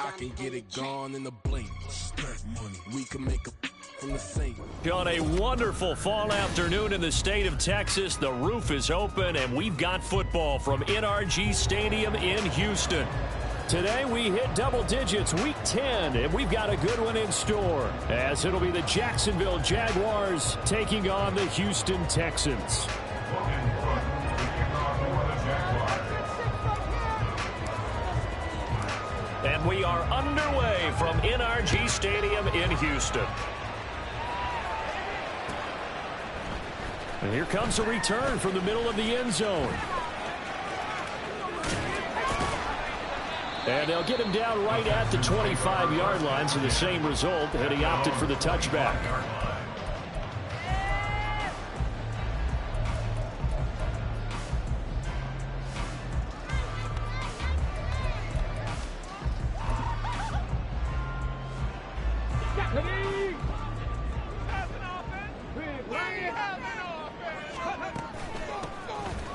I can get it gone in a blink. Stack money. We can make a from the same. On a wonderful fall afternoon in the state of Texas, the roof is open, and we've got football from NRG Stadium in Houston. Today we hit double digits, week 10, and we've got a good one in store, as it'll be the Jacksonville Jaguars taking on the Houston Texans. And we are underway from NRG Stadium in Houston. And here comes a return from the middle of the end zone. And they'll get him down right at the 25-yard line, so the same result, and he opted for the touchback.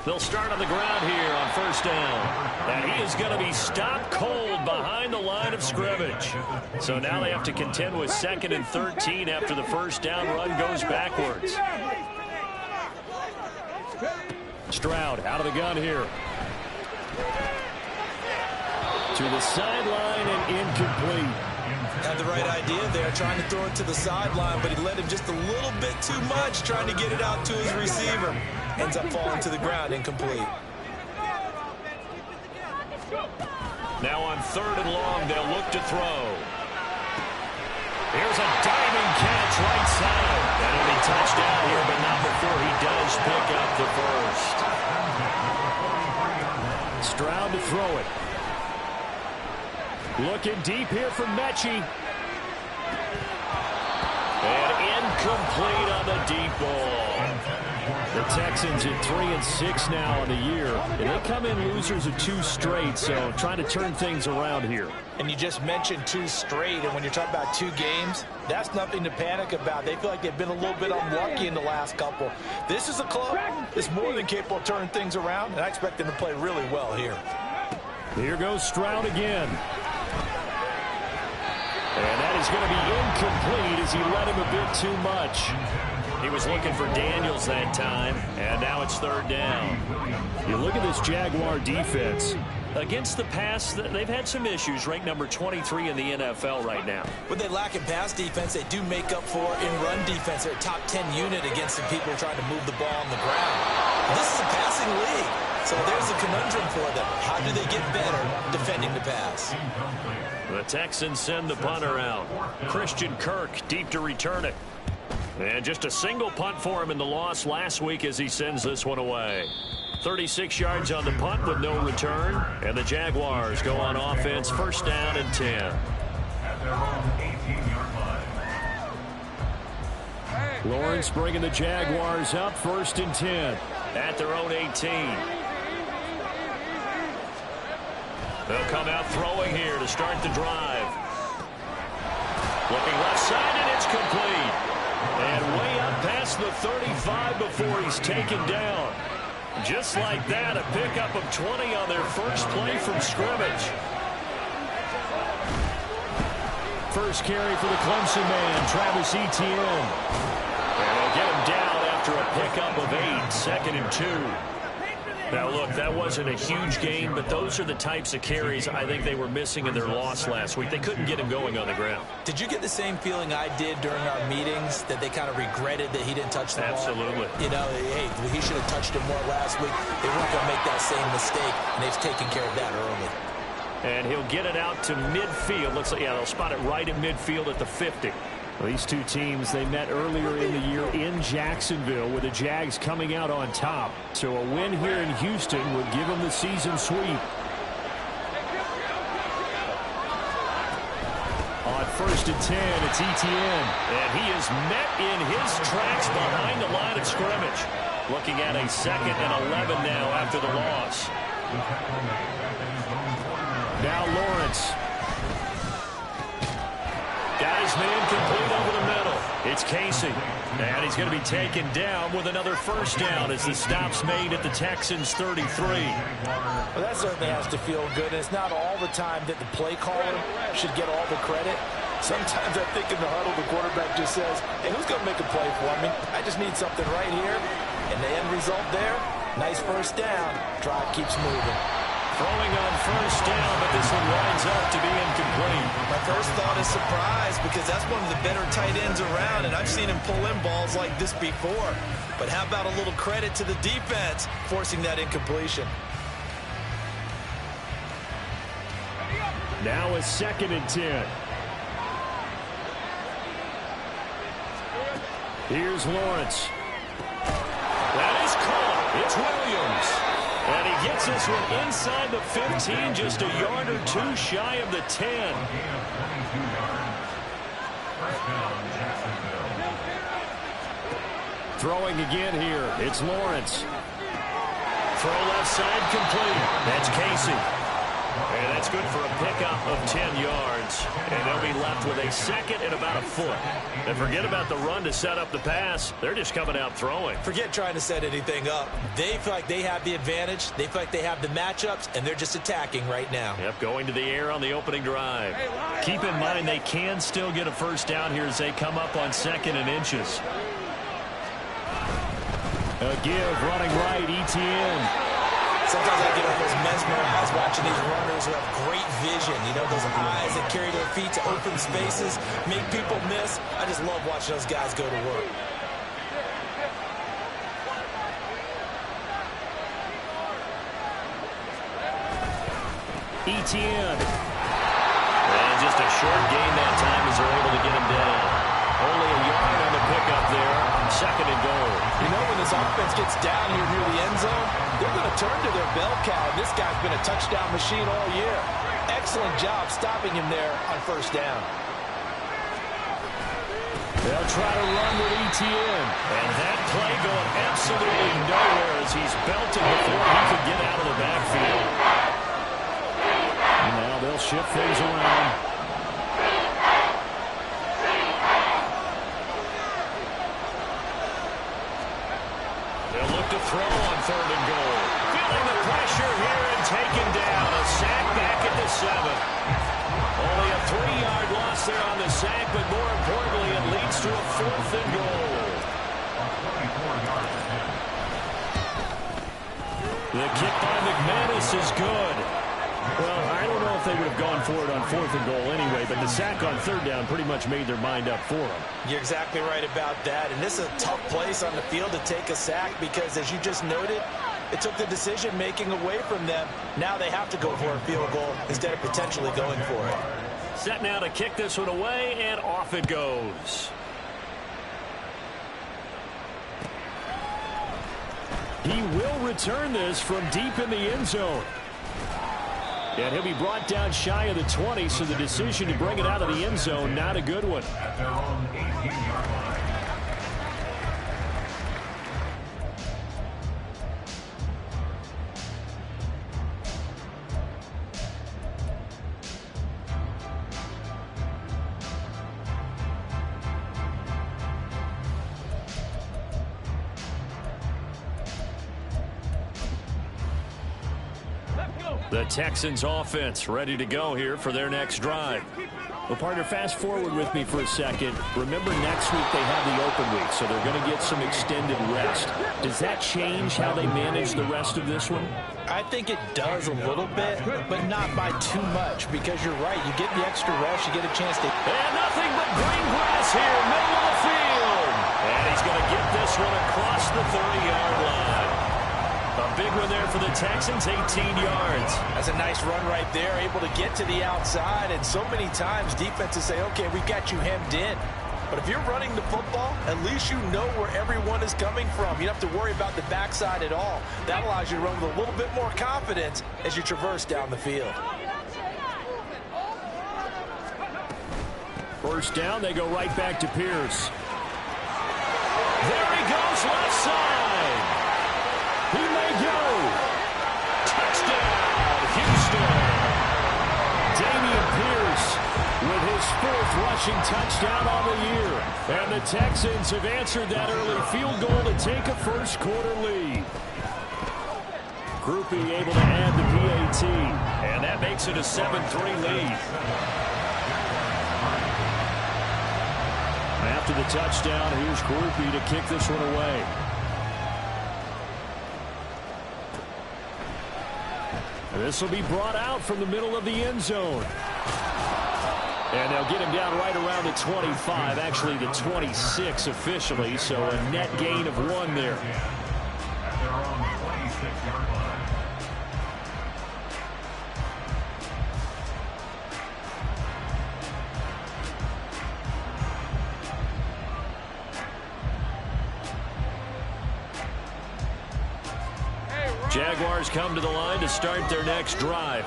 They'll start on the ground here on first down. And he is going to be stopped cold behind the line of scrimmage. So now they have to contend with 2nd and 13 after the first down run goes backwards. Stroud out of the gun here. To the sideline and incomplete. Had the right idea there, trying to throw it to the sideline, but he let him just a little bit too much, trying to get it out to his receiver. Ends up falling to the ground, incomplete. Now on 3rd and long, they'll look to throw. Here's a diving catch right side. That'll be touchdown here, but not before he does pick up the first. Stroud to throw it. Looking deep here from Mechie. And incomplete on the deep ball. The Texans at 3-6 now on the year. And they come in losers of 2 straight, so trying to turn things around here. And you just mentioned 2 straight, and when you're talking about 2 games, that's nothing to panic about. They feel like they've been a little bit unlucky in the last couple. This is a club that's more than capable of turning things around, and I expect them to play really well here. Here goes Stroud again. And that is going to be incomplete as he let him a bit too much. He was looking for Daniels that time, and now it's 3rd down. You look at this Jaguar defense. Against the pass, they've had some issues, ranked number 23 in the NFL right now. What they lack in pass defense, they do make up for in run defense. They're a top 10 unit against the people trying to move the ball on the ground. This is a passing league, so there's a conundrum for them. How do they get better defending the pass? The Texans send the punter out. Christian Kirk deep to return it. And just a single punt for him in the loss last week as he sends this one away. 36 yards on the punt with no return. And the Jaguars go on offense, 1st down and 10. Lawrence bringing the Jaguars up, 1st and 10. At their own 18. They'll come out throwing here to start the drive. Looking left side, and it's complete. And way up past the 35 before he's taken down. Just like that, a pickup of 20 on their first play from scrimmage. First carry for the Clemson man, Travis Etienne. And they'll get him down after a pickup of 8, 2nd and 2. Now, look, that wasn't a huge gain, but those are the types of carries I think they were missing in their loss last week. They couldn't get him going on the ground. Did you get the same feeling I did during our meetings, that they kind of regretted that he didn't touch the ball? Absolutely. You know, hey, he should have touched it more last week. They weren't going to make that same mistake, and they've taken care of that early. And he'll get it out to midfield. Looks like, yeah, they'll spot it right at midfield at the 50. Well, these 2 teams, they met earlier in the year in Jacksonville with the Jags coming out on top. So a win here in Houston would give them the season sweep. On 1st and 10, it's Etienne. And he is met in his tracks behind the line of scrimmage. Looking at a 2nd and 11 now after the loss. Now Lawrence. Guys, man, complete over the middle. It It's Casey. And he's going to be taken down with another first down as the stop's made at the Texans' 33. Well, that certainly has to feel good. It's not all the time that the play caller should get all the credit. Sometimes I think in the huddle, the quarterback just says, hey, who's going to make a play for me? I just need something right here. And the end result there, nice first down. Drive keeps moving. Throwing on first down, but this one winds up to be incomplete. My first thought is surprise because that's one of the better tight ends around, and I've seen him pull in balls like this before. But how about a little credit to the defense forcing that incompletion? Now a 2nd and 10. Here's Lawrence. That is caught. It's Williams. And he gets this one inside the 15, just a yard or two shy of the 10. Throwing again here. It's Lawrence. Throw left side complete. That's Casey. And that's good for a pickup of 10 yards. And they'll be left with a 2nd and about a foot. And forget about the run to set up the pass. They're just coming out throwing. Forget trying to set anything up. They feel like they have the advantage. They feel like they have the matchups, and they're just attacking right now. Yep, going to the air on the opening drive. Keep in mind they can still get a first down here as they come up on 2nd and inches. A give running right, ETN. Sometimes I get almost mesmerized watching these runners who have great vision. You know, those eyes that carry their feet to open spaces, make people miss. I just love watching those guys go to work. ETN. And just a short gain that time as they're able to get him down. Only a yard on the pickup there. 2nd and goal. You know, when this offense gets down here near the end zone, they're going to turn to their bell cow. This guy's been a touchdown machine all year. Excellent job stopping him there on first down. They'll try to run with ETN. And that play going absolutely nowhere as he's belted before he could get out of the backfield. And now they'll shift things around. Throw on 3rd and goal. Feeling the pressure here and taken down. A sack back at the 7. Only a 3-yard loss there on the sack, but more importantly, it leads to a 4th and goal. The kick by McManus is good. Well, I don't know if they would have gone for it on 4th and goal anyway, but the sack on 3rd down pretty much made their mind up for them. You're exactly right about that, and this is a tough place on the field to take a sack because, as you just noted, it took the decision-making away from them. Now they have to go for a field goal instead of potentially going for it. Set now to kick this one away, and off it goes. He will return this from deep in the end zone. And he'll be brought down shy of the 20, so the decision to bring it out of the end zone, not a good one. The Texans offense ready to go here for their next drive. Well, partner, fast forward with me for a second. Remember, next week they have the open week, so they're going to get some extended rest. Does that change how they manage the rest of this one? I think it does a little bit, but not by too much, because you're right. You get the extra rest, you get a chance to... And nothing but green grass here, middle of the field. And he's going to get this one across the 30-yard line. A big one there for the Texans, 18 yards. That's a nice run right there, able to get to the outside. And so many times defenses say, okay, we've got you hemmed in. But if you're running the football, at least you know where everyone is coming from. You don't have to worry about the backside at all. That allows you to run with a little bit more confidence as you traverse down the field. First down, they go right back to Pierce. There he goes, left side. He may go. Touchdown, Houston. Dameon Pierce with his 4th 4th rushing touchdown on the year. And the Texans have answered that early field goal to take a first-quarter lead. Groupie able to add the PAT, and that makes it a 7-3 lead. After the touchdown, here's Groupie to kick this one away. This will be brought out from the middle of the end zone. And they'll get him down right around the 25, actually the 26 officially, so a net gain of 1 there. Jaguars come to the line to start their next drive.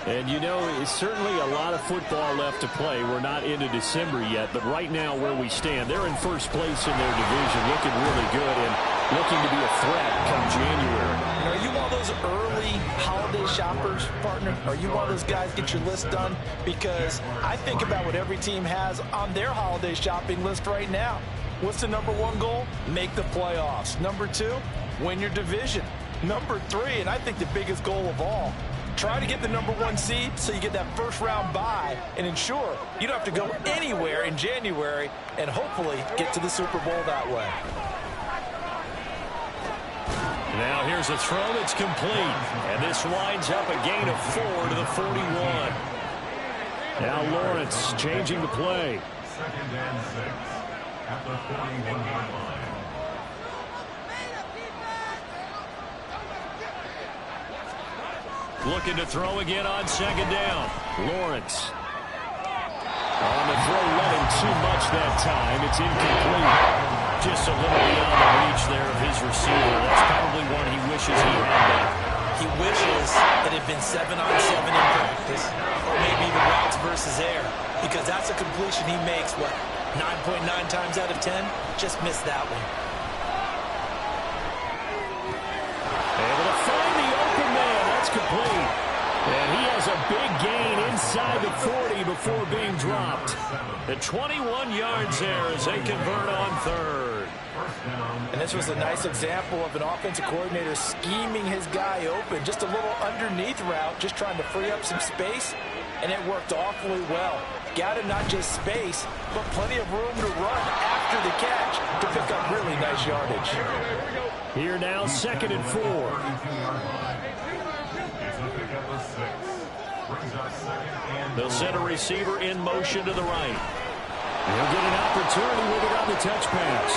And, you know, it's certainly a lot of football left to play. We're not into December yet, but right now where we stand, they're in first place in their division, looking really good and looking to be a threat come January. Are you one of those early holiday shoppers, partner? Are you one of those guys get your list done? Because I think about what every team has on their holiday shopping list right now. What's the number 1 goal? Make the playoffs. Number 2, win your division. Number 3, and I think the biggest goal of all, try to get the number 1 seed so you get that first-round bye and ensure you don't have to go anywhere in January and hopefully get to the Super Bowl that way. Now here's a throw that's complete, and this winds up a gain of 4 to the 41. Now Lawrence changing the play. 2nd and 6 at the 41-yard line. Looking to throw again on 2nd down. Lawrence. On the throw, let him too much that time. It's incomplete. Just a little beyond the reach there of his receiver. That's probably one he wishes he had back. He wishes it had been 7-on-7 in practice, or maybe even routes versus air, because that's a completion he makes, what, 9.9 times out of 10? Just missed that one. Able to find the open man. That's complete. And he has a big gain inside the 40 before being dropped. The 21 yards there as they convert on 3rd. And this was a nice example of an offensive coordinator scheming his guy open. Just a little underneath route, just trying to free up some space, and it worked awfully well. Got him not just space, but plenty of room to run after the catch to pick up really nice yardage. Here now, 2nd and 4. They'll send a receiver in motion to the right. He'll get an opportunity with it on the touch pass.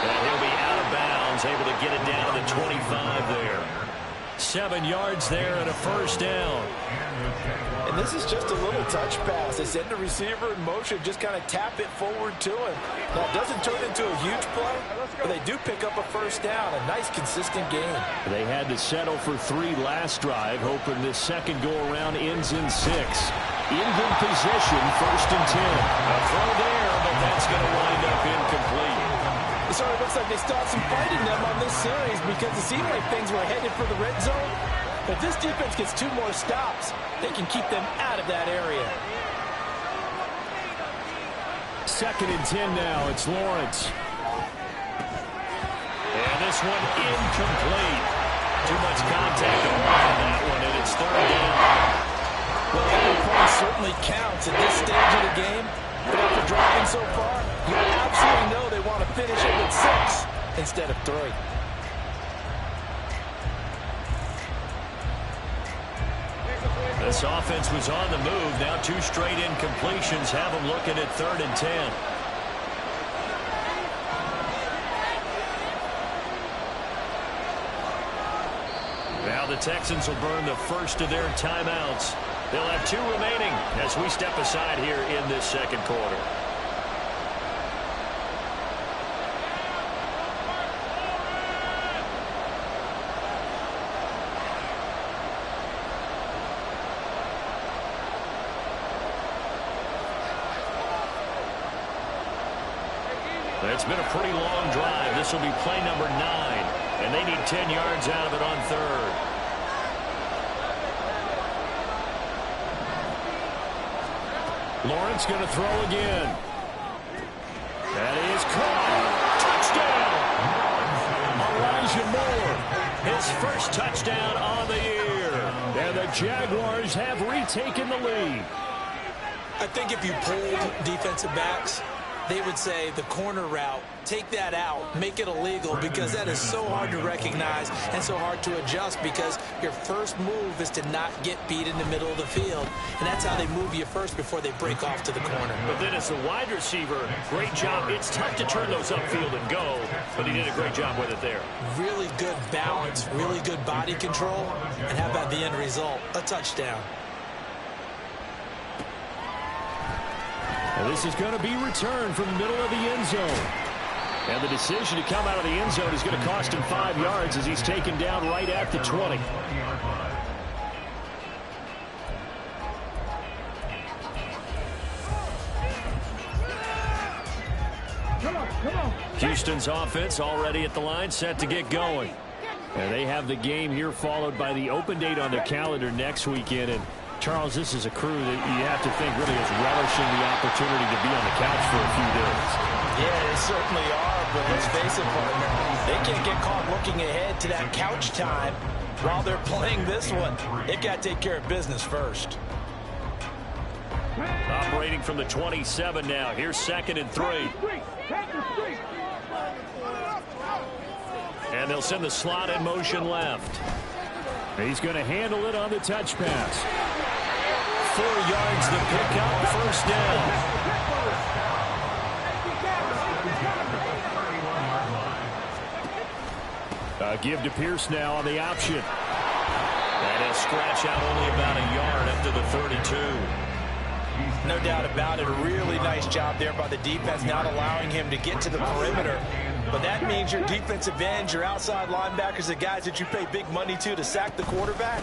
And he'll be out of bounds, able to get it down to 25 there. 7 yards there and a first down. And this is just a little touch pass. They send the receiver in motion, just kind of tap it forward to him. Now, it doesn't turn into a huge play, but they do pick up a first down. A nice, consistent game. They had to settle for 3 last drive, hoping this second go-around ends in 6. In good position, 1st and 10. A throw there, but that's going to wind up incomplete. It sort of looks like they start some fight in them on this series because it seemed like things were headed for the red zone. But if this defense gets 2 more stops, they can keep them out of that area. 2nd and 10 now. It's Lawrence. And this one incomplete. Too much contact on that one, and it's 3rd down. Well, every point certainly counts at this stage of the game. But after dropping so far, you absolutely know they want to finish it with 6 instead of 3. This offense was on the move. Now 2 straight incompletions have them looking at 3rd and 10. Now the Texans will burn the first of their timeouts. They'll have 2 remaining as we step aside here in this second quarter. It's been a pretty long drive. This will be play number 9, and they need 10 yards out of it on 3rd. Lawrence going to throw again. That is caught. Touchdown. Elijah Moore, his first touchdown on the year. And the Jaguars have retaken the lead. I think if you polled defensive backs, they would say the corner route, take that out, make it illegal, because that is so hard to recognize and so hard to adjust, because your first move is to not get beat in the middle of the field, and that's how they move you first before they break off to the corner. But then as a wide receiver, great job. It's tough to turn those upfield and go, but he did a great job with it there. Really good balance, really good body control, and how about the end result? A touchdown. And this is going to be returned from the middle of the end zone. And the decision to come out of the end zone is going to cost him 5 yards as he's taken down right at the 20. Houston's offense already at the line, set to get going. And they have the game here followed by the open date on their calendar next weekend. And Charles, this is a crew that you have to think really is relishing the opportunity to be on the couch for a few days. Yeah, they certainly are, but let's face it, partner, they can't get caught looking ahead to that couch time while they're playing this one. They've got to take care of business first. Operating from the 27 now. Here's 2nd and 3. And they'll send the slot in motion left. He's going to handle it on the touch pass. 4 yards the pickup, first down. Give to Pierce now on the option. And he'll scratch out only about a yard after the 32. No doubt about it. A really nice job there by the defense, not allowing him to get to the perimeter. But that means your defensive ends, your outside linebackers, the guys that you pay big money to sack the quarterback,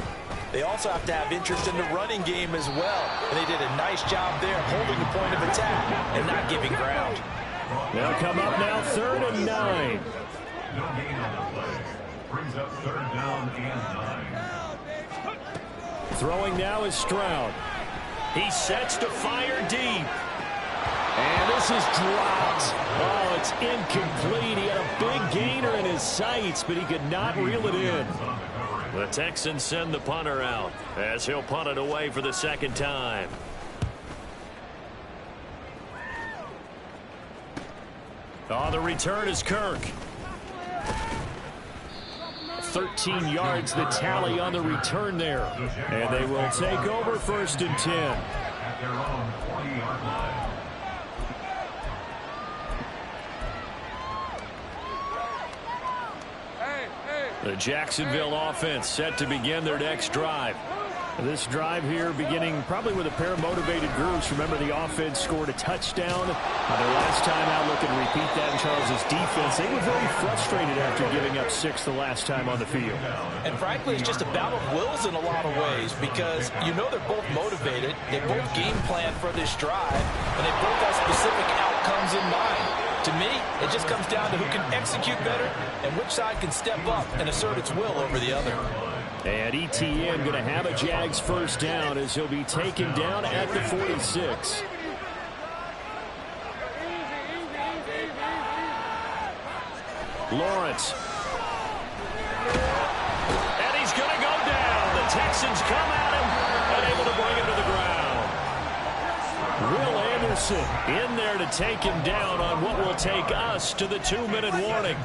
they also have to have interest in the running game as well. And they did a nice job there holding the point of attack and not giving ground. They'll come up now 3rd and 9. No gain on the play. Brings up 3rd down and 9. Throwing now is Stroud. He sets to fire deep. And this is dropped. Oh, it's incomplete. He had a big gainer in his sights, but he could not reel it in. The Texans send the punter out as he'll punt it away for the 2nd time. Oh, the return is Kirk. 13 yards the tally on the return there. And they will take over 1st and 10. At their own 40-yard line. The Jacksonville offense set to begin their next drive. This drive here beginning probably with a pair of motivated groups. Remember, the offense scored a touchdown their last time out. Look and repeat that in Charles's defense. They were very frustrated after giving up 6 the last time on the field. And frankly, it's just a battle of wills in a lot of ways, because you know they're both motivated. They both game plan for this drive, and they both have specific outcomes in mind. To me, it just comes down to who can execute better and which side can step up and assert its will over the other. And ETN going to have a Jags first down as he'll be taken down at the 46. Lawrence. And he's going to go down. The Texans come at him and able to bring him to the ground. Will Anderson in there to take him down on what will take us to the 2-minute warning.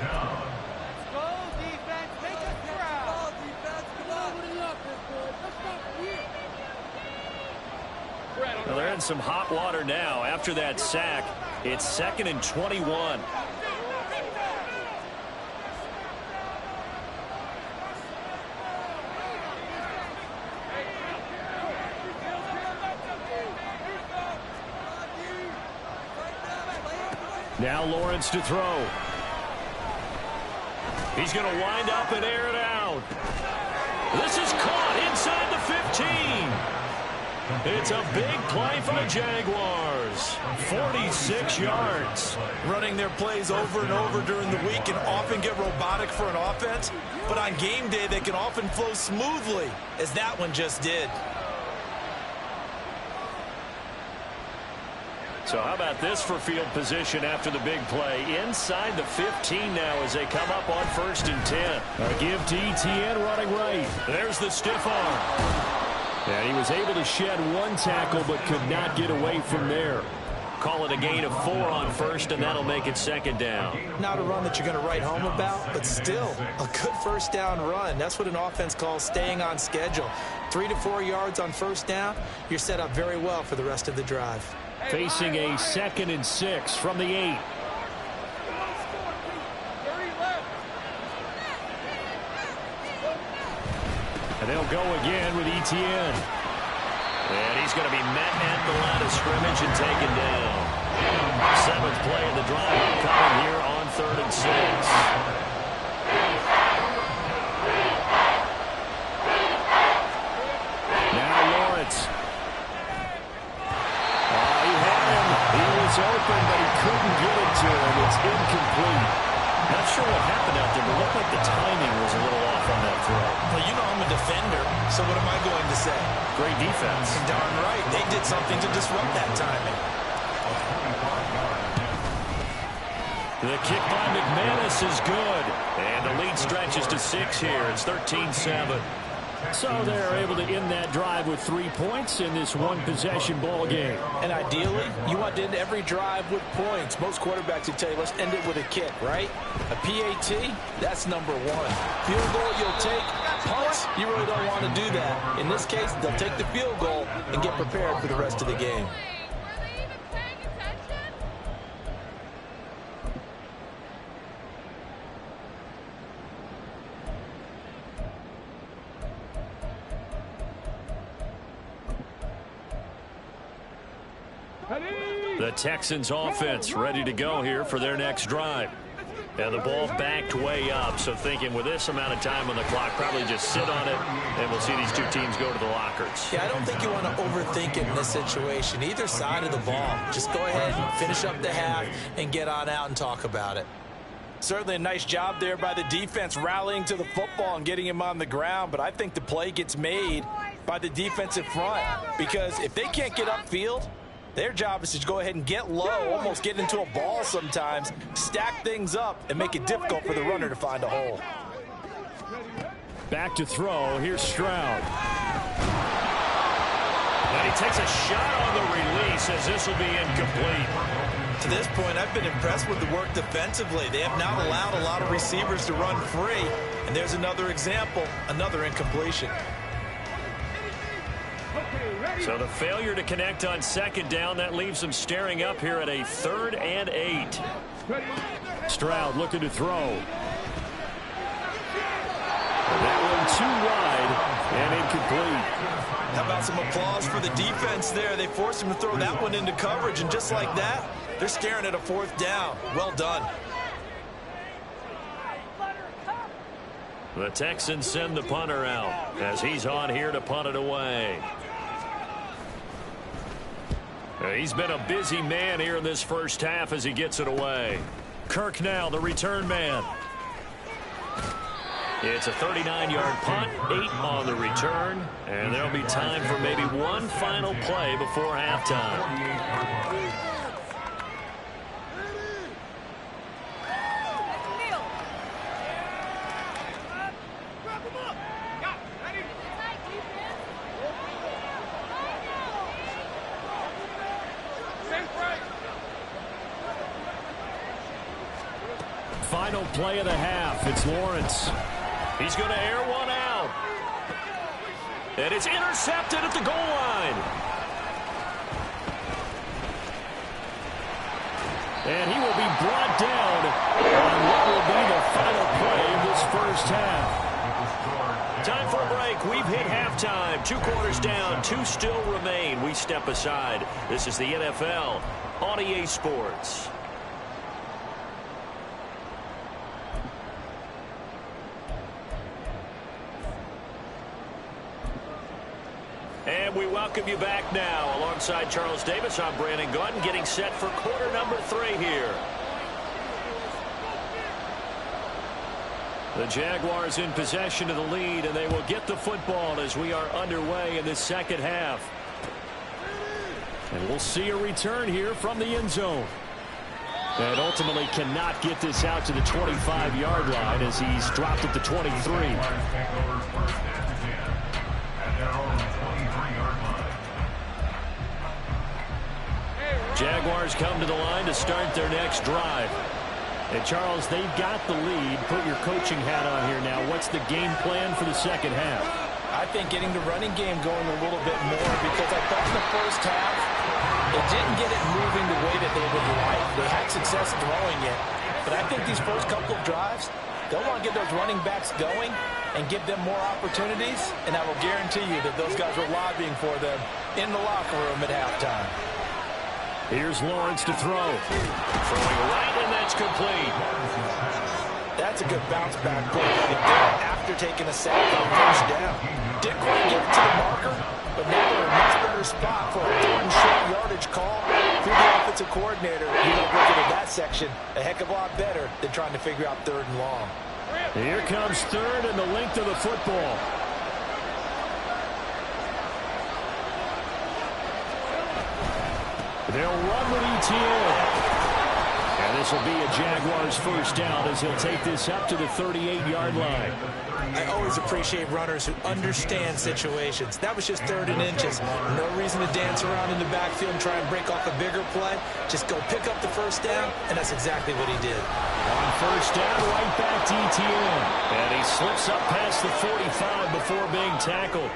Well, they're in some hot water now. After that sack, it's 2nd and 21. Now Lawrence to throw. He's going to wind up and air it out. This is caught inside the 15. It's a big play for the Jaguars. 46 yards. Running their plays over and over during the week can often get robotic for an offense, but on game day they can often flow smoothly, as that one just did. So how about this for field position after the big play? Inside the 15 now as they come up on 1st and 10. A give to Etienne running right. There's the stiff arm. And he was able to shed one tackle but could not get away from there. Call it a gain of 4 on 1st, and that'll make it 2nd down. Not a run that you're going to write home about, but still a good 1st down run. That's what an offense calls staying on schedule. 3 to 4 yards on 1st down, you're set up very well for the rest of the drive. Facing a 2nd and 6 from the 8. And they'll go again with Etienne. And he's going to be met at the line of scrimmage and taken down. 7th play of the drive coming here on 3rd and 6. Now Lawrence. He had him. He was open, but he couldn't get it to him. It's incomplete. Not sure what happened out there, but it looked like the timing was a little off on that throw. Well, you know I'm a defender, so what am I going to say? Great defense. Darn right. They did something to disrupt that timing. The kick by McManus is good. And the lead stretches to 6 here. It's 13-7. So they're able to end that drive with 3 points in this one-possession ball game. And ideally, you want to end every drive with points. Most quarterbacks would tell you, let's end it with a kick, right? A PAT, that's number 1. Field goal, you'll take. Punts, you really don't want to do that. In this case, they'll take the field goal and get prepared for the rest of the game. The Texans offense ready to go here for their next drive. And the ball backed way up, so thinking with this amount of time on the clock, probably just sit on it, and we'll see these two teams go to the lockers. Yeah, I don't think you want to overthink it in this situation. Either side of the ball. Just go ahead and finish up the half and get on out and talk about it. Certainly a nice job there by the defense rallying to the football and getting him on the ground, but I think the play gets made by the defensive front because if they can't get upfield, their job is to go ahead and get low, almost get into a ball sometimes, stack things up, and make it difficult for the runner to find a hole. Back to throw. Here's Stroud. And he takes a shot on the release as this will be incomplete. To this point, I've been impressed with the work defensively. They have not allowed a lot of receivers to run free. And there's another example, another incompletion. So the failure to connect on 2nd down, that leaves them staring up here at a 3rd and 8. Stroud looking to throw. That one too wide and incomplete. How about some applause for the defense there? They forced him to throw that one into coverage, and just like that, they're staring at a 4th down. Well done. The Texans send the punter out as he's on here to punt it away. He's been a busy man here in this first half as he gets it away. Kirk now, the return man. It's a 39-yard punt, 8 on the return, and there'll be time for maybe one final play before halftime. Final play of the half. It's Lawrence. He's going to air one out. And it's intercepted at the goal line. And he will be brought down on what will be the final play of this first half. Time for a break. We've hit halftime. 2 quarters down. 2 still remain. We step aside. This is the NFL on EA Sports. And we welcome you back now. Alongside Charles Davis, I'm Brandon Gunn, getting set for quarter number 3 here. The Jaguars in possession of the lead, and they will get the football as we are underway in this second half. And we'll see a return here from the end zone. And ultimately cannot get this out to the 25-yard line as he's dropped at the 23. Jaguars come to the line to start their next drive. And Charles, they've got the lead. Put your coaching hat on here now. What's the game plan for the second half? I think getting the running game going a little bit more, because I thought in the first half it didn't get it moving the way that they would like. They had success throwing it. But I think these first couple of drives, they'll want to get those running backs going and give them more opportunities. And I will guarantee you that those guys were lobbying for them in the locker room at halftime. Here's Lawrence to throw. Throwing right, and that's complete. That's a good bounce back play after taking a sack on first down. Didn't quite get it to the marker, but now they're in a much better spot for a third and short yardage call through the offensive coordinator. You look at that section a heck of a lot better than trying to figure out third and long. Here comes third and the length of the football. They'll run with ETN. And this will be a Jaguars first down as he'll take this up to the 38-yard line. I always appreciate runners who understand situations. That was just third and inches. No reason to dance around in the backfield and try and break off a bigger play. Just go pick up the first down, and that's exactly what he did. On first down, right back to ETN. And he slips up past the 45 before being tackled.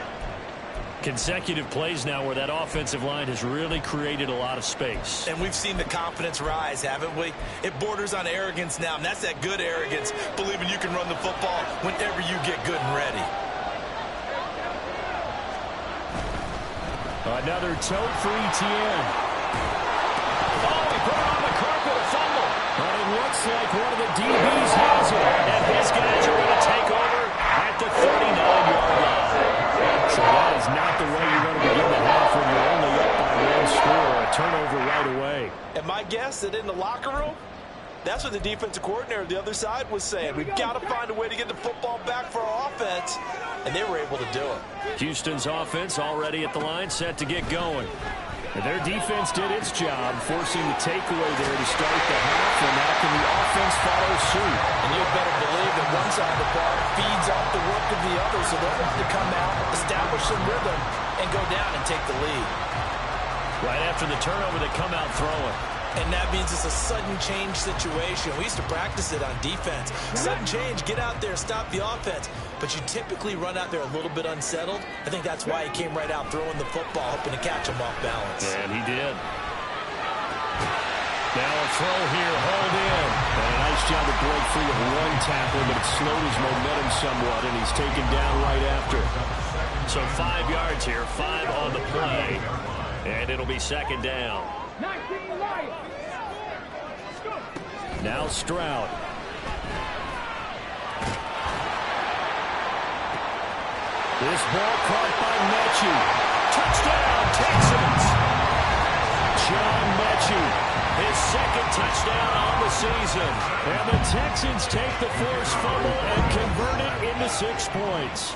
Consecutive plays now where that offensive line has really created a lot of space. And we've seen the confidence rise, haven't we? It borders on arrogance now, and that's that good arrogance, believing you can run the football whenever you get good and ready. Another tote for ETN. Oh, he put it on the carpet, a fumble. But it looks like one of the DBs has it. And his guys are going to take over at the 39-yard line. So that is not the way you want to begin the half when you're only up by one score. A turnover right away. And my guess that in the locker room, that's what the defensive coordinator on the other side was saying. We've got to find a way to get the football back for our offense. And they were able to do it. Houston's offense already at the line, set to get going. And their defense did its job, forcing the takeaway there to start the half, and now can the offense follow suit? And you better believe that one side of the ball feeds off the work of the other, so they're going to come out, establish some rhythm, and go down and take the lead. Right after the turnover, they come out throwing. And that means it's a sudden change situation. We used to practice it on defense. Sudden change, get out there, stop the offense. But you typically run out there a little bit unsettled. I think that's why he came right out throwing the football, hoping to catch him off balance. And he did. Now a throw here, hauled in. And a nice job to break free of one tackle, but it slowed his momentum somewhat, and he's taken down right after. So 5 yards here, 5 on the play. And it'll be second down. Now Stroud. This ball caught by Mechie. Touchdown, Texans. John Mechie, his second touchdown on the season. And the Texans take the forced fumble and convert it into 6 points.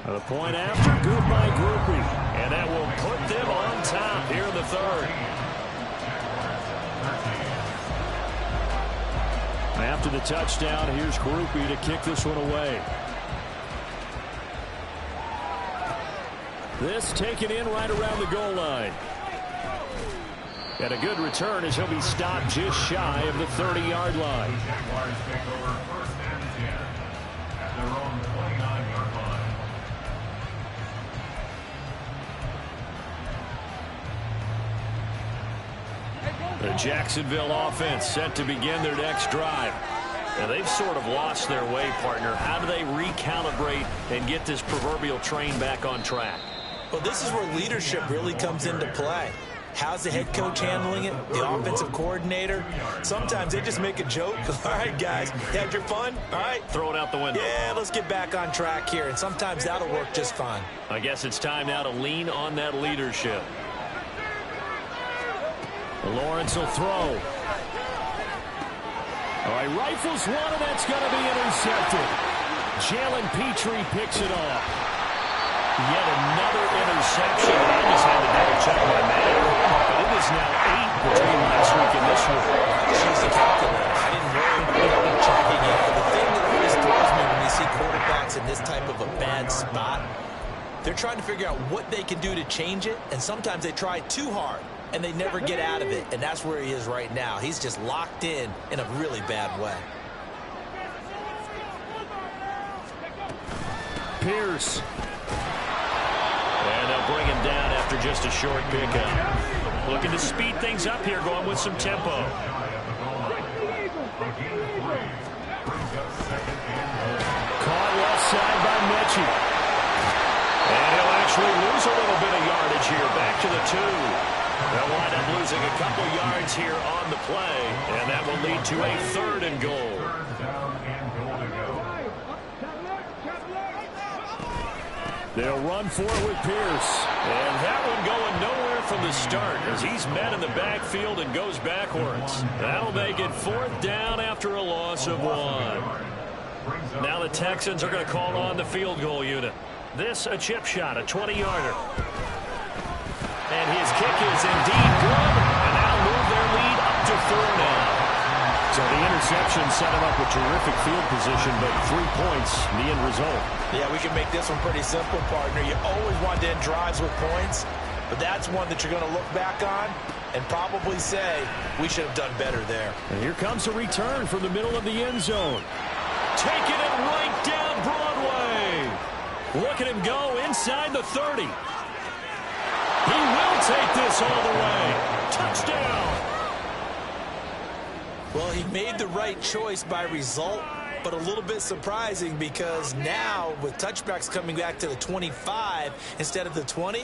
The point after, good by Groupie. And that will put them on top here in the third. After the touchdown, here's Groupie to kick this one away. This taken in right around the goal line. And a good return as he'll be stopped just shy of the 30-yard line. Jaguars take over first and 10 at their own 29-yard line. The Jacksonville offense set to begin their next drive. Now they've sort of lost their way, partner. How do they recalibrate and get this proverbial train back on track? Well, this is where leadership really comes into play. How's the head coach handling it? The offensive coordinator? Sometimes they just make a joke. All right, guys, you had your fun? All right. Throw it out the window. Yeah, let's get back on track here. And sometimes that'll work just fine. I guess it's time now to lean on that leadership. Lawrence will throw. All right, rifles one, and that's going to be intercepted. Jalen Petrie picks it off. Yet another interception. I just had to double check my math. But it is now 8 between last week and this week. Choose the calculator. I didn't worry about double checking it. The thing that always throws me when you see quarterbacks in this type of a bad spot, they're trying to figure out what they can do to change it, and sometimes they try too hard, and they never get out of it, and that's where he is right now. He's just locked in a really bad way. Pierce. And they'll bring him down after just a short pickup. Looking to speed things up here, going with some tempo. Caught left side by Mechie. And he'll actually lose a little bit of yardage here. Back to the 2. They'll wind up losing a couple yards here on the play. And that will lead to a 3rd and goal. They'll run for it with Pierce. And that one going nowhere from the start as he's met in the backfield and goes backwards. That'll make it 4th down after a loss of 1. Now the Texans are going to call on the field goal unit. This a chip shot, a 20-yarder. And his kick is indeed good. And that'll move their lead up to 4 now. So the interception set him up with terrific field position, but 3 points, the end result. Yeah, we can make this one pretty simple, partner. You always want to end drives with points, but that's one that you're going to look back on and probably say, we should have done better there. And here comes a return from the middle of the end zone. Taking it right down Broadway. Look at him go inside the 30. He will take this all the way. Touchdown. Well, he made the right choice by result, but a little bit surprising because now with touchbacks coming back to the 25 instead of the 20,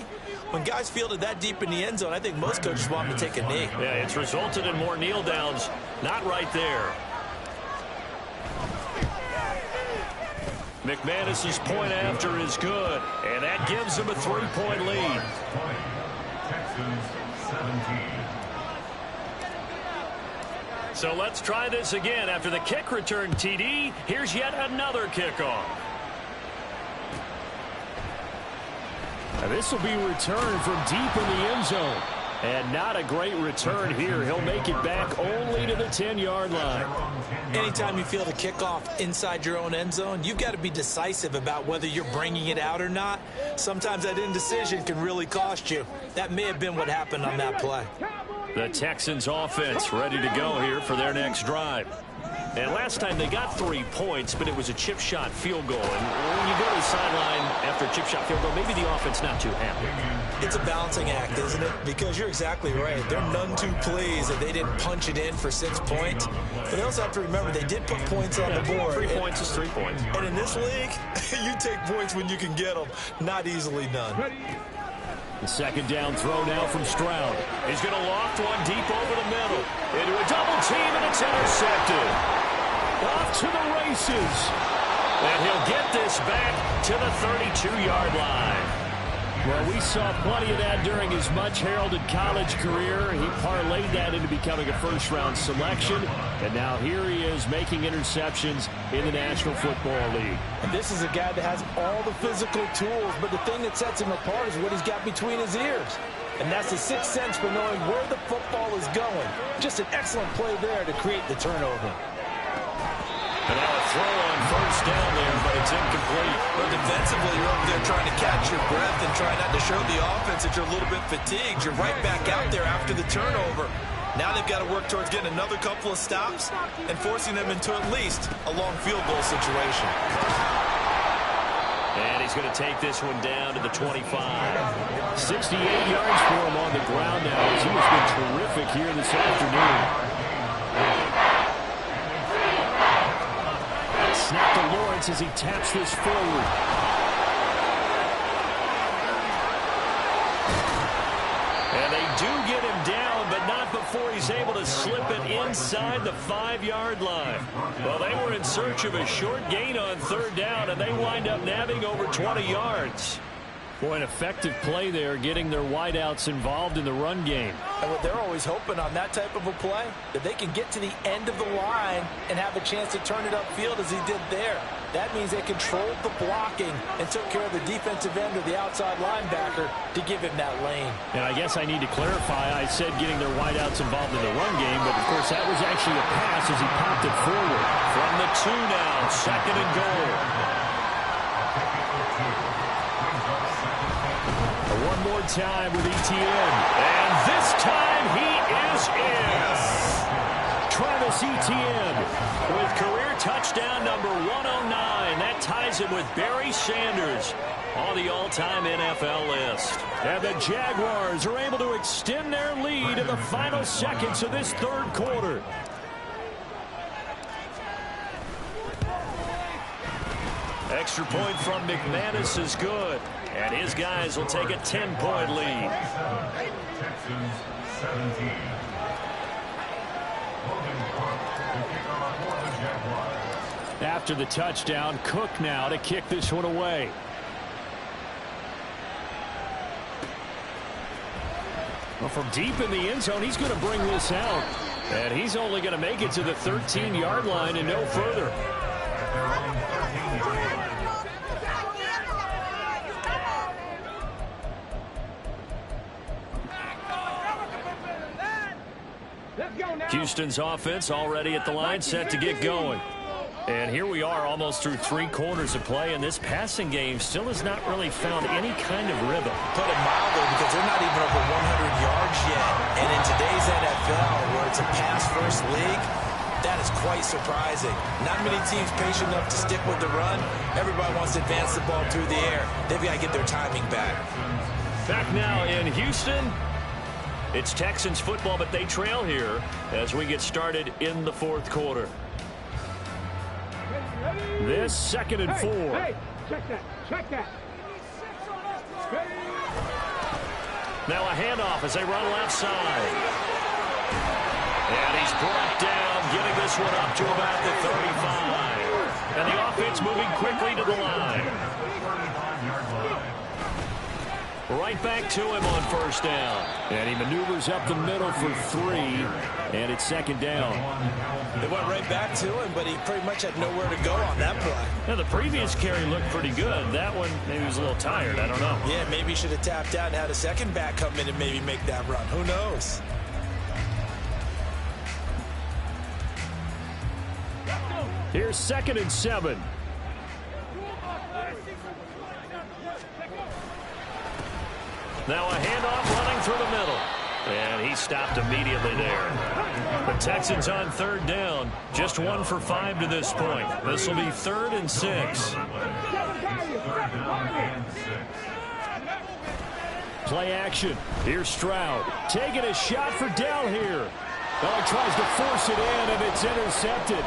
when guys fielded that deep in the end zone, I think most coaches want them to take a knee. Yeah, it's resulted in more kneel downs. Not right there. McManus's point after is good, and that gives him a 3-point lead. Texans 17. So let's try this again. After the kick return TD, here's yet another kickoff. And this will be returned from deep in the end zone. And not a great return here. He'll make it back only to the 10-yard line. Anytime you feel the kickoff inside your own end zone, you've got to be decisive about whether you're bringing it out or not. Sometimes that indecision can really cost you. That may have been what happened on that play. The Texans offense ready to go here for their next drive. And last time they got 3 points, but it was a chip shot field goal. And when you go to the sideline after a chip shot field goal, maybe the offense not too happy. It's a balancing act, isn't it? Because you're exactly right. They're none too pleased that they didn't punch it in for 6 points. But they also have to remember they did put points on the board. 3 points is 3 points. And in this league, you take points when you can get them. Not easily done. The 2nd down throw now from Stroud. He's going to loft one deep over the middle. Into a double team, and it's intercepted. Off to the races. And he'll get this back to the 32-yard line. Well, we saw plenty of that during his much-heralded college career. He parlayed that into becoming a first-round selection. And now here he is making interceptions in the National Football League. And this is a guy that has all the physical tools, but the thing that sets him apart is what he's got between his ears. And that's the sixth sense for knowing where the football is going. Just an excellent play there to create the turnover. And now a throw on first down there, but it's incomplete. But defensively, you're over there trying to catch your breath and try not to show the offense that you're a little bit fatigued. You're right back out there after the turnover. Now they've got to work towards getting another couple of stops and forcing them into at least a long field goal situation. And he's going to take this one down to the 25. 68 yards for him on the ground now as he has been terrific here this afternoon. Snap to Lawrence as he taps this forward. And they do get him down, but not before he's able to slip it inside the 5-yard line. Well, they were in search of a short gain on 3rd down, and they wind up nabbing over 20 yards. Boy, an effective play there, getting their wideouts involved in the run game. And what they're always hoping on that type of a play, that they can get to the end of the line and have a chance to turn it upfield as he did there. That means they controlled the blocking and took care of the defensive end or the outside linebacker to give him that lane. And I guess I need to clarify, I said getting their wideouts involved in the run game, but of course that was actually a pass as he popped it forward. From the 2 now, 2nd and goal. One more time with ETN. And this time he is in. Travis Etienne with career touchdown number 109. That ties him with Barry Sanders on the all-time NFL list. And the Jaguars are able to extend their lead in the final seconds of this 3rd quarter. Extra point from McManus is good. And his guys will take a 10-point lead. Texans 17. After the touchdown, Cook now to kick this one away. Well, from deep in the end zone, he's going to bring this out. And he's only going to make it to the 13-yard line and no further. Houston's offense already at the line, set to get going. And here we are almost through 3 quarters of play, and this passing game still has not really found any kind of rhythm. Put it mildly, because they're not even over 100 yards yet. And in today's NFL, where it's a pass-first league, that is quite surprising. Not many teams patient enough to stick with the run. Everybody wants to advance the ball through the air. They've got to get their timing back. Back now in Houston. It's Texans football, but they trail here as we get started in the 4th quarter. This 2nd and 4. Hey, check that. Check that. Now a handoff as they run left side. And he's brought down, getting this one up to about the 35. And the offense moving quickly to the line. Right back to him on 1st down. And he maneuvers up the middle for 3. And it's 2nd down. They went right back to him, but he pretty much had nowhere to go on that play. Now, the previous carry looked pretty good. That one, maybe he was a little tired. I don't know. Yeah, maybe he should have tapped out and had a second back come in and maybe make that run. Who knows? Here's 2nd and 7. Now a handoff running through the middle. And he stopped immediately there. The Texans on 3rd down. Just 1 for 5 to this point. This will be 3rd and 6. Play action. Here's Stroud. Taking a shot for Dell here. Oh, he tries to force it in, and it's intercepted.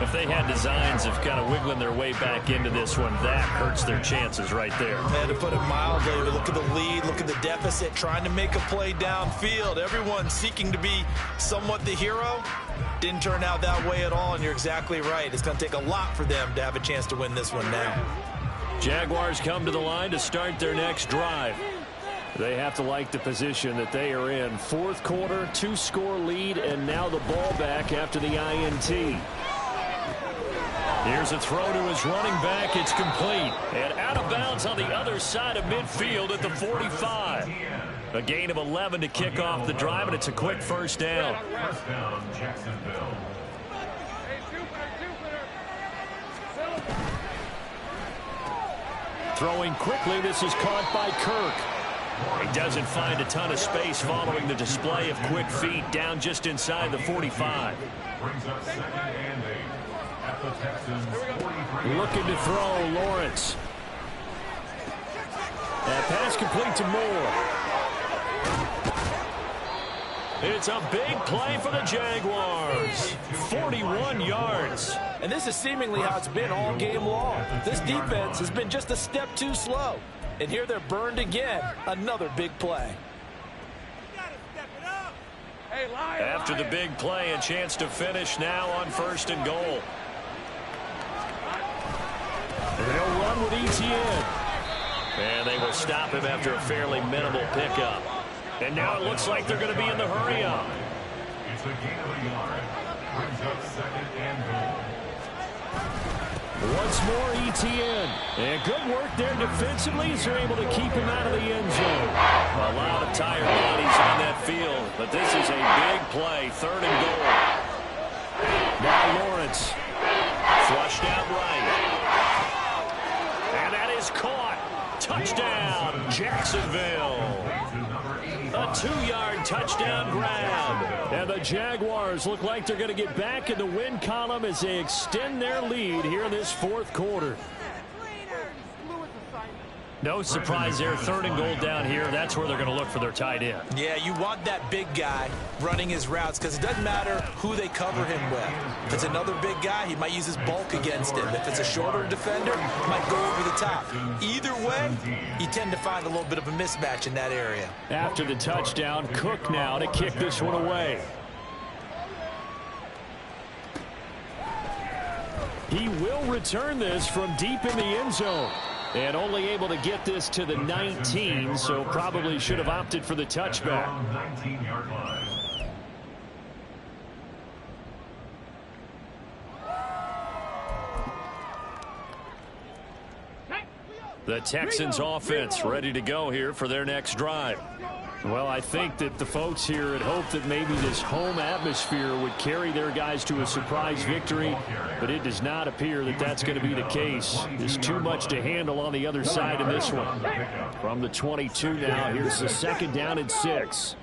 If they had designs of kind of wiggling their way back into this one, that hurts their chances right there. And to put it mildly, look at the lead, look at the deficit, trying to make a play downfield. Everyone seeking to be somewhat the hero. Didn't turn out that way at all, and you're exactly right. It's going to take a lot for them to have a chance to win this one now. Jaguars come to the line to start their next drive. They have to like the position that they are in. 4th quarter, 2-score lead, and now the ball back after the INT. Here's a throw to his running back. It's complete. And out of bounds on the other side of midfield at the 45. A gain of 11 to kick off the drive, and it's a quick 1st down. First down, Jacksonville. Throwing quickly, this is caught by Kirk. He doesn't find a ton of space following the display of quick feet down just inside the 45. Brings up 2nd and 8. At the Texans 43. Looking to throw, Lawrence. That pass complete to Moore. It's a big play for the Jaguars. 41 yards. And this is seemingly how it's been all game long. This defense has been just a step too slow. And here they're burned again. Another big play. After the big play, a chance to finish now on 1st and goal. run with ETN. And they will stop him after a fairly minimal pickup. And now it looks like they're going to be in the hurry-up. It's a gain of a yard. Brings up 2nd and goal. Once more, ETN. And good work there defensively as they're able to keep him out of the end zone. A lot of tired bodies on that field, but this is a big play, 3rd and goal. Now Lawrence, flushed out right. And that is caught. Touchdown, Jacksonville. A 2-yard touchdown grab. And the Jaguars look like they're going to get back in the win column as they extend their lead here in this 4th quarter. No surprise there, 3rd and goal down here. That's where they're going to look for their tight end. Yeah, you want that big guy running his routes because it doesn't matter who they cover him with. If it's another big guy, he might use his bulk against him. If it's a shorter defender, he might go over the top. Either way, you tend to find a little bit of a mismatch in that area. After the touchdown, Cook now to kick this one away. He will return this from deep in the end zone. And only able to get this to the 19, so probably should have opted for the touchback. 19-yard line. The Texans offense ready to go here for their next drive. Well, I think that the folks here had hoped that maybe this home atmosphere would carry their guys to a surprise victory, but it does not appear that that's going to be the case. There's too much to handle on the other side in this one. From the 22 now, here's the 2nd down and 6.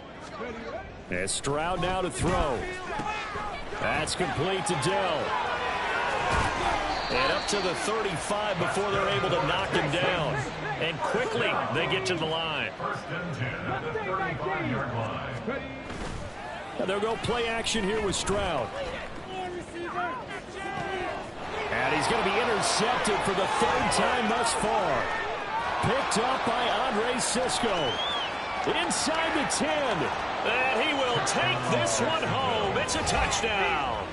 And Stroud now to throw. That's complete to Dell. And up to the 35 before they're able to knock him down. And quickly, they get to the line. 1st and 10 at the 35-yard line. And they'll go play action here with Stroud. And he's going to be intercepted for the 3rd time thus far. Picked up by Andre Cisco. Inside the 10. And he will take this one home. It's a touchdown.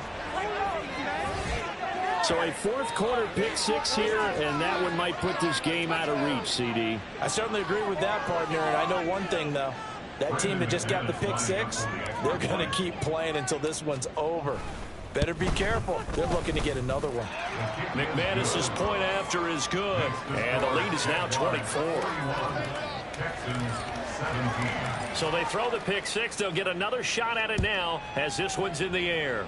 So a 4th quarter pick 6 here, and that one might put this game out of reach, CD. I certainly agree with that, partner. And I know one thing, though. That team that just got the pick 6, they're going to keep playing until this one's over. Better be careful. They're looking to get another one. McManus's point after is good, and the lead is now 24. So they throw the pick 6. They'll get another shot at it now as this one's in the air.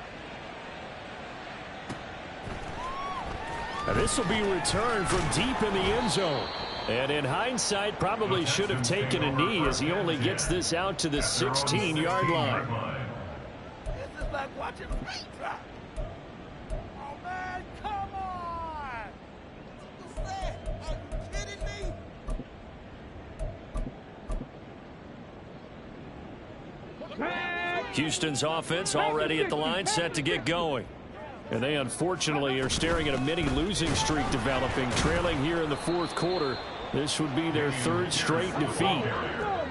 Now this will be returned from deep in the end zone. And in hindsight, probably should have taken a knee as he only gets this out to the 16-yard line. This is like watching paint dry. Oh, man, come on. What's that? Are you kidding me? Houston's offense already at the line, set to get going. And they unfortunately are staring at a mini losing streak developing, trailing here in the 4th quarter. This would be their 3rd straight defeat.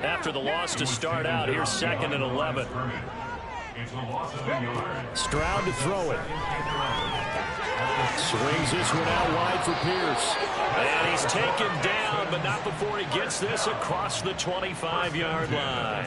After the loss to start out, here's 2nd and 11. Stroud to throw it. Swings this one out wide for Pierce. And he's taken down, but not before he gets this across the 25-yard line.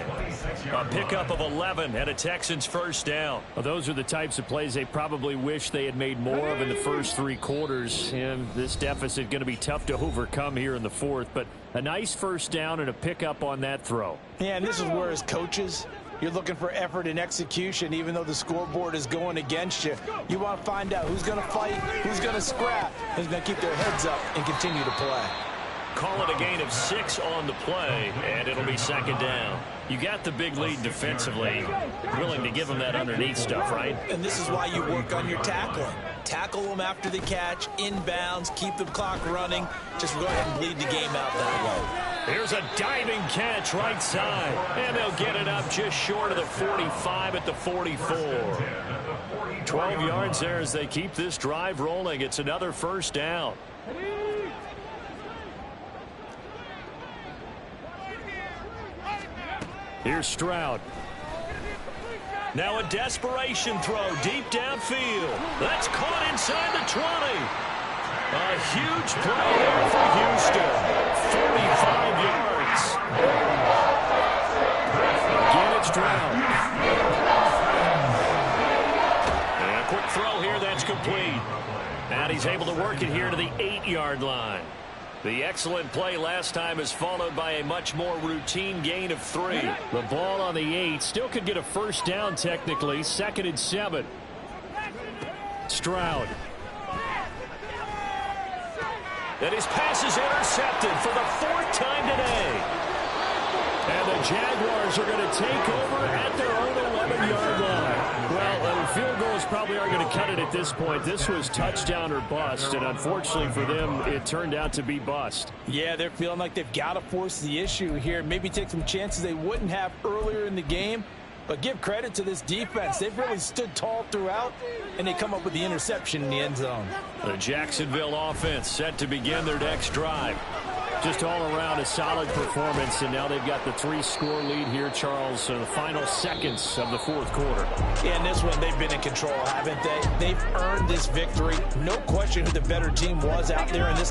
A pickup of 11 and a Texans 1st down. Well, those are the types of plays they probably wish they had made more of in the first 3 quarters. And this deficit going to be tough to overcome here in the 4th. But a nice 1st down and a pickup on that throw. Yeah, and this is where as coaches, you're looking for effort and execution, even though the scoreboard is going against you. You want to find out who's going to fight, who's going to scrap, who's going to keep their heads up and continue to play. Call it a gain of 6 on the play, and it'll be 2nd down. You got the big lead defensively. Willing to give them that underneath stuff, right? And this is why you work on your tackling. Tackle them after the catch, inbounds, keep the clock running. Just go ahead and bleed the game out that way. Here's a diving catch right side, and they'll get it up just short of the 45 at the 44. 12 yards there as they keep this drive rolling. It's another 1st down. Here's Stroud. Now a desperation throw deep downfield. That's caught inside the 20. A huge play there for Houston. 45 yards. Again, it's Stroud. And a quick throw here, that's complete. And he's able to work it here to the 8-yard line. The excellent play last time is followed by a much more routine gain of 3. The ball on the 8 still could get a first down technically. 2nd and 7. Stroud. And his pass is intercepted for the 4th time today. And the Jaguars are going to take over at their own 11-yard line. Well, field goals probably aren't going to cut it at this point. This was touchdown or bust, and unfortunately for them, it turned out to be bust. Yeah, they're feeling like they've got to force the issue here. Maybe take some chances they wouldn't have earlier in the game. But give credit to this defense. They've really stood tall throughout, and they come up with the interception in the end zone. The Jacksonville offense set to begin their next drive. Just all around a solid performance, and now they've got the 3-score lead here, Charles, in the final seconds of the 4th quarter. Yeah, in this one, they've been in control, haven't they? They've earned this victory. No question who the better team was out there in this